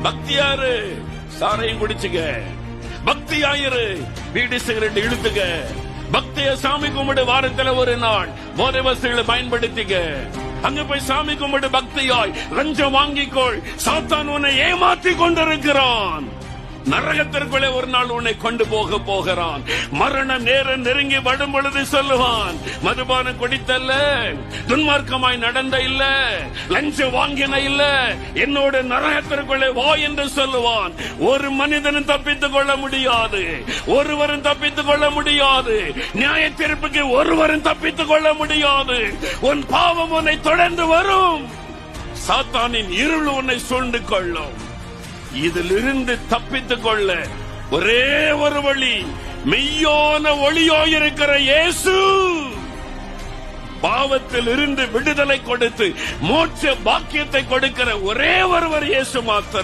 பக்தியாரு, சாரையும் குடிச்சுங்க. பக்தியாயிரு, வீடு சிகரெட் இழுத்துங்க. பக்திய சாமி கும்பிடு, வாரத்துல ஒரு நாள் போதை வசதிகளை பயன்படுத்திக்க. அங்க போய் சாமி கும்பிடு பக்தியாய். லஞ்சம் வாங்கிக்கொள், சாத்தான் உன்னை ஏமாத்தி கொண்டிருக்கிறான். நரகத்திற்குள்ளே ஒரு நாள் உன்னை கொண்டு போகிறான். மரண நேரம் நெருங்கி வரும் பொழுது சொல்லுவான், மதுபானம் குடித்தல்ல, துன்மார்க்கமாய் நடந்த இல்ல, லஞ்சம் வாங்கின இல்ல, என்னோட நரகத்திற்குள்ளே வா என்று சொல்லுவான். ஒரு மனிதனும் தப்பித்துக் கொள்ள முடியாது, ஒருவரும் தப்பித்துக் கொள்ள முடியாது. நியாய தீர்ப்புக்கு ஒருவரும் தப்பித்துக் கொள்ள முடியாது. உன் பாவம் உன்னை தொடர்ந்து வரும். சாத்தானின் இருள் உன்னை சூழ்ந்து கொள்ளும். இதிலிருந்து தப்பித்துக் கொள்ள ஒரே ஒரு வழி, மெய்யான ஒளியாயிருக்கிற இயேசு. பாவத்தில் இருந்து விடுதலை கொடுத்து மோட்ச பாக்கியத்தை கொடுக்கிற ஒரே ஒருவர் இயேசு மாத்திரம்.